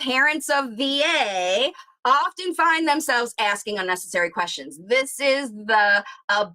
parents of VA often find themselves asking unnecessary questions. This is a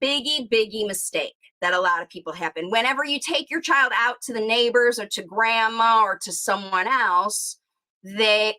biggie mistake that a lot of people happen. Whenever you take your child out to the neighbors or to grandma or to someone else,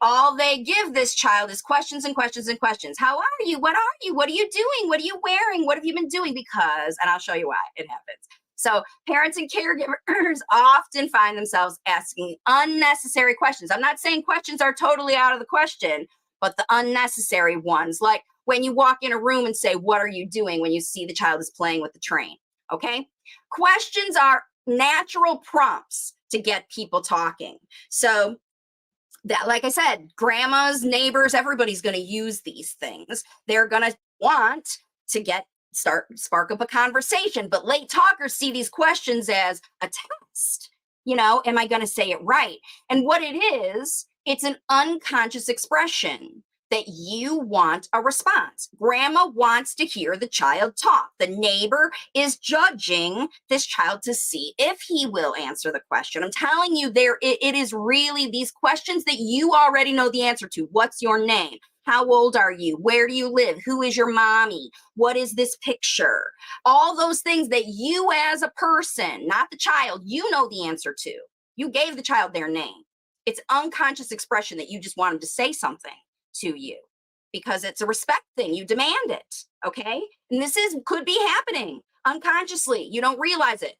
all they give this child is questions and questions and questions. How are you? What are you? What are you doing? What are you wearing? What have you been doing? Because, and I'll show you why it happens. So parents and caregivers often find themselves asking unnecessary questions. I'm not saying questions are totally out of the question, but the unnecessary ones, like when you walk in a room and say, what are you doing, when you see the child is playing with the train, okay? Questions are natural prompts to get people talking. So that, like I said, grandmas, neighbors, everybody's going to use these things. They're going to want to spark up a conversation, but late talkers see these questions as a test. Am I going to say it right? And what it is, it's an unconscious expression that you want a response. Grandma wants to hear the child talk. The neighbor is judging this child to see if he will answer the question. I'm telling you, it is really these questions that you already know the answer to. What's your name? How old are you? Where do you live? Who is your mommy? What is this picture? All those things that you as a person, not the child, you know the answer to. You gave the child their name. It's unconscious expression that you just want them to say something to you because it's a respect thing. You demand it, okay? And this could be happening unconsciously. You don't realize it.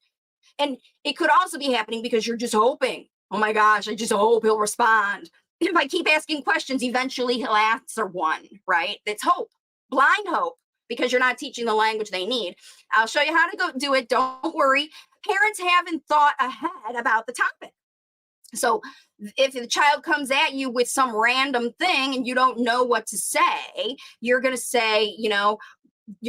And it could also be happening because you're just hoping, oh my gosh, I just hope he'll respond. If I keep asking questions, eventually he'll answer one, right? It's hope, blind hope, because you're not teaching the language they need. I'll show you how to go do it. Don't worry. Parents haven't thought ahead about the topic. So if the child comes at you with some random thing and you don't know what to say, you're going to say,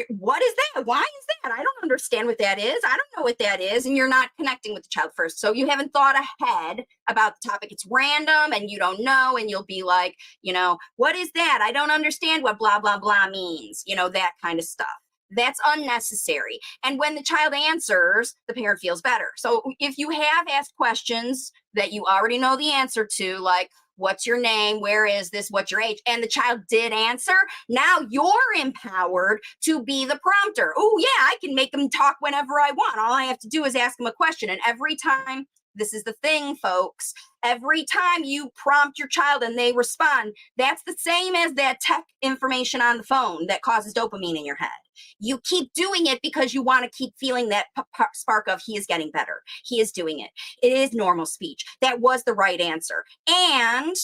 what is that? Why is that? I don't understand what that is. I don't know what that is. And you're not connecting with the child first. So you haven't thought ahead about the topic. It's random and you don't know. And you'll be like, what is that? I don't understand what blah, blah, blah means. That kind of stuff. That's unnecessary. And when the child answers, the parent feels better. So if you have asked questions that you already know the answer to, like, what's your name? Where is this? What's your age? And the child did answer. Now you're empowered to be the prompter. Oh yeah, I can make them talk whenever I want. All I have to do is ask them a question. And every time, this is the thing, folks, every time you prompt your child and they respond, that's the same as that tech information on the phone that causes dopamine in your head. You keep doing it because you want to keep feeling that spark of he is getting better. He is doing it. It is normal speech. That was the right answer. And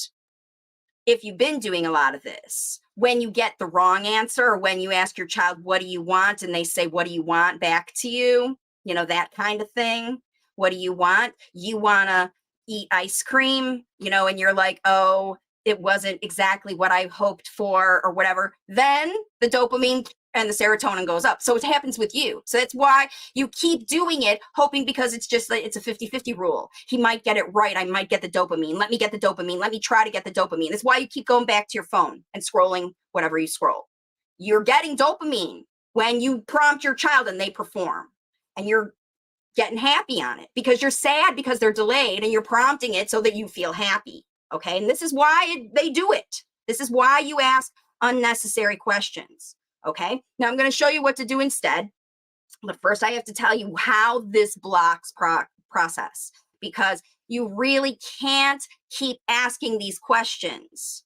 if you've been doing a lot of this, when you get the wrong answer or when you ask your child, what do you want? And they say, what do you want back to you? That kind of thing. What do you want? You want to eat ice cream, and you're like, oh, it wasn't exactly what I hoped for or whatever. Then the dopamine and the serotonin goes up. So it happens with you. So that's why you keep doing it, hoping, because it's just like, it's a 50-50 rule. He might get it right. I might get the dopamine. Let me get the dopamine. Let me try to get the dopamine. That's why you keep going back to your phone and scrolling whatever you scroll. You're getting dopamine when you prompt your child and they perform, and you're getting happy on it because you're sad because they're delayed, and you're prompting it so that you feel happy. Okay. And this is why they do it. This is why you ask unnecessary questions. Okay. Now I'm going to show you what to do instead. But first I have to tell you how this blocks process, because you really can't keep asking these questions.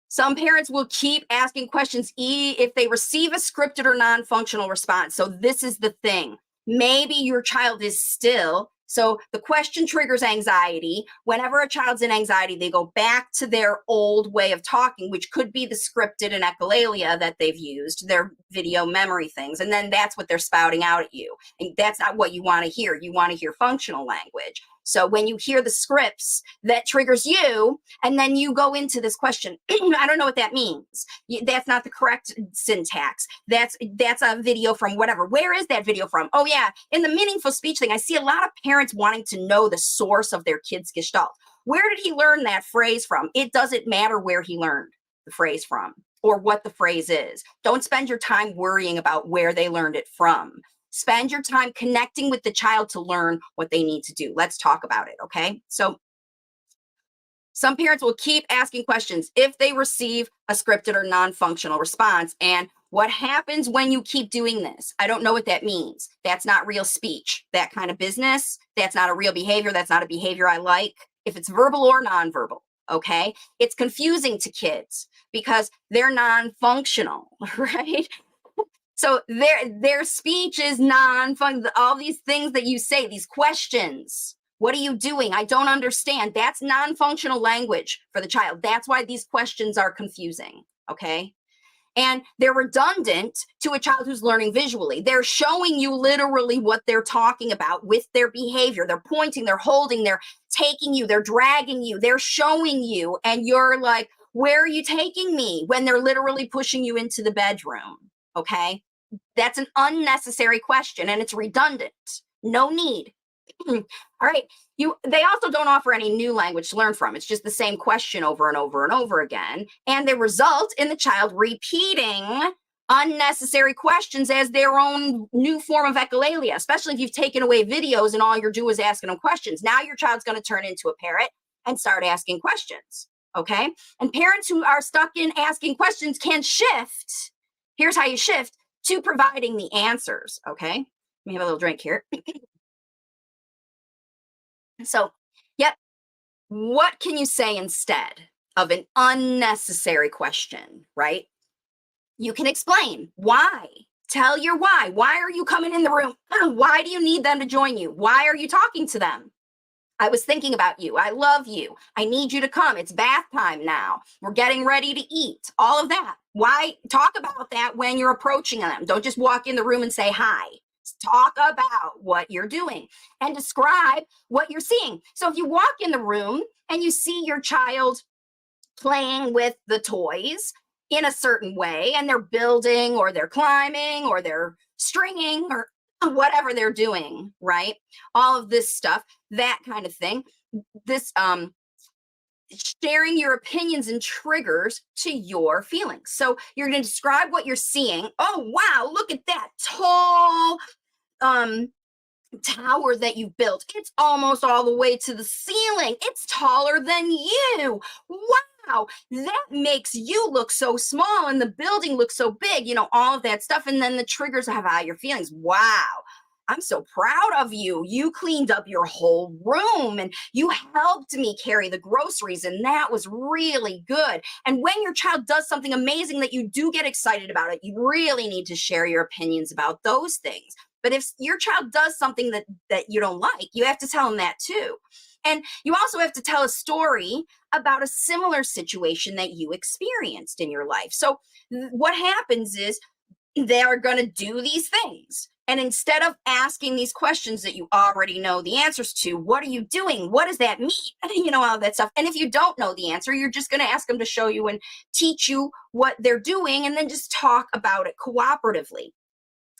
Some parents will keep asking questions if they receive a scripted or non-functional response. So this is the thing. Maybe your child is still, so the question triggers anxiety. Whenever a child's in anxiety, they go back to their old way of talking, which could be the scripted and echolalia that they've used, their video memory things. And then that's what they're spouting out at you. And that's not what you want to hear. You want to hear functional language. So when you hear the scripts, that triggers you, and then you go into this question. I don't know what that means. That's not the correct syntax. That's a video from whatever. Where is that video from? Oh yeah, in the meaningful speech thing, I see a lot of parents wanting to know the source of their kid's gestalt. Where did he learn that phrase from? It doesn't matter where he learned the phrase from or what the phrase is. Don't spend your time worrying about where they learned it from. Spend your time connecting with the child to learn what they need to do. Let's talk about it, okay? So Some parents will keep asking questions if they receive a scripted or non-functional response. And what happens when you keep doing this? I don't know what that means. That's not real speech. That kind of business, that's not a real behavior. That's not a behavior I like. If it's verbal or nonverbal, okay? It's confusing to kids because they're non-functional, right? So their speech is non-functional. All these things that you say, these questions, what are you doing? I don't understand. That's non-functional language for the child. That's why these questions are confusing, okay? And they're redundant to a child who's learning visually. They're showing you literally what they're talking about with their behavior. They're pointing, they're holding, they're taking you, they're dragging you, they're showing you, and you're like, where are you taking me? When they're literally pushing you into the bedroom, okay? That's an unnecessary question and it's redundant. No need. All right. They also don't offer any new language to learn from. It's just the same question over and over and over again. And they result in the child repeating unnecessary questions as their own new form of echolalia, especially if you've taken away videos and all you're doing is asking them questions. Now your child's going to turn into a parrot and start asking questions. Okay. And parents who are stuck in asking questions can shift. Here's how you shift to providing the answers. Okay. Let me have a little drink here. So, yep. What can you say instead of an unnecessary question, right? You can explain why. Tell your why. Why are you coming in the room? Why do you need them to join you? Why are you talking to them? I was thinking about you. I love you. I need you to come. It's bath time now. We're getting ready to eat. All of that. Why? Talk about that when you're approaching them. Don't just walk in the room and say hi. Talk about what you're doing and describe what you're seeing. So if you walk in the room and you see your child playing with the toys in a certain way and they're building or they're climbing or they're stringing or whatever they're doing, right? All of this stuff, that kind of thing. This sharing your opinions and triggers to your feelings. So you're going to describe what you're seeing. Oh, wow, look at that tall tower that you built. It's almost all the way to the ceiling. It's taller than you. Wow, that makes you look so small and the building looks so big, all of that stuff. And then the triggers have out your feelings. Wow, I'm so proud of you. You cleaned up your whole room and you helped me carry the groceries, and that was really good. And when your child does something amazing that you do get excited about it, you really need to share your opinions about those things. But if your child does something that you don't like, you have to tell them that too. And you also have to tell a story about a similar situation that you experienced in your life. So what happens is they are going to do these things. And instead of asking these questions that you already know the answers to, what are you doing? What does that mean? All of that stuff. And if you don't know the answer, you're just going to ask them to show you and teach you what they're doing and then just talk about it cooperatively.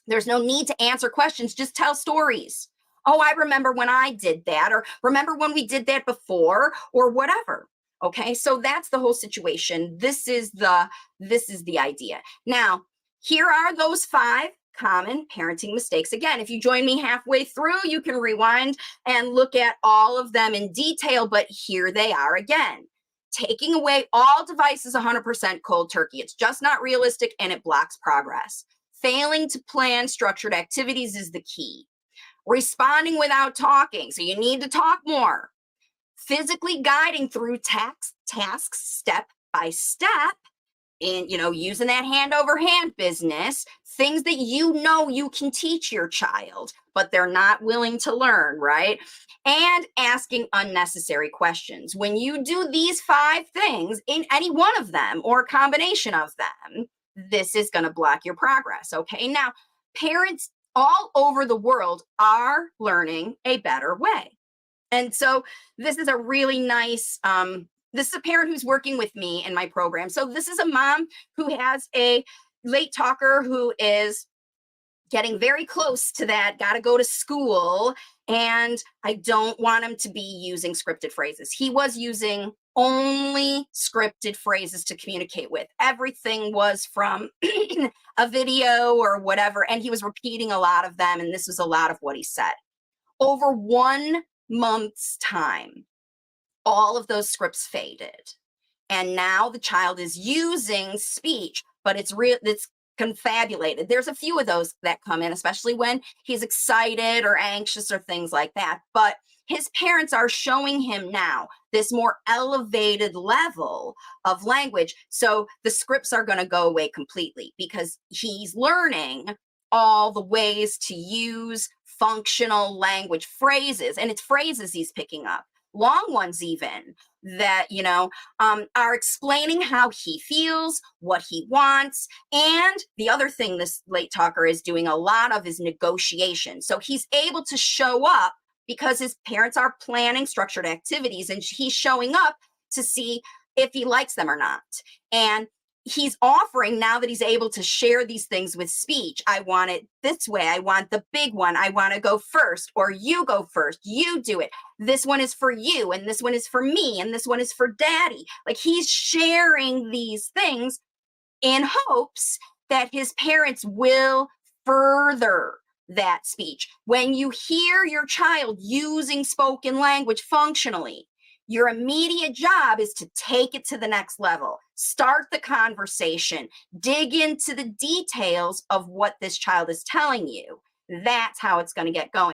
There's no need to answer questions. Just tell stories. Oh, I remember when I did that, or remember when we did that before, or whatever. Okay, so that's the whole situation. This is the idea. Now, here are those 5 common parenting mistakes. Again, if you join me halfway through, you can rewind and look at all of them in detail, but here they are again. Taking away all devices 100% cold turkey. It's just not realistic and it blocks progress. Failing to plan structured activities is the key. Responding without talking. So you need to talk more. Physically guiding through tasks step by step in, using that hand over hand business, things that you can teach your child, but they're not willing to learn, right? And asking unnecessary questions. When you do these 5 things in any one of them or a combination of them, this is going to block your progress. Okay. Now, parents all over the world are learning a better way. And so this is a really nice, this is a parent who's working with me in my program. So this is a mom who has a late talker who is getting very close to that, got to go to school. And I don't want him to be using scripted phrases. He was using only scripted phrases to communicate with. Everything was from a video or whatever. And he was repeating a lot of them. And this was a lot of what he said. Over 1 month's time, all of those scripts faded. And now the child is using speech, but it's confabulated. There's a few of those that come in, especially when he's excited or anxious or things like that. But his parents are showing him now this more elevated level of language. So the scripts are going to go away completely because he's learning all the ways to use functional language phrases. And it's phrases he's picking up, long ones even, that, are explaining how he feels, what he wants. And the other thing this late talker is doing a lot of is negotiation. So he's able to show up because his parents are planning structured activities, and he's showing up to see if he likes them or not. And he's offering, now that he's able to share these things with speech, I want it this way. I want the big one. I want to go first, or you go first. You do it. This one is for you, and this one is for me, and this one is for daddy. Like, he's sharing these things in hopes that his parents will further that speech. When you hear your child using spoken language functionally, your immediate job is to take it to the next level. Start the conversation. Dig into the details of what this child is telling you. That's how it's going to get going.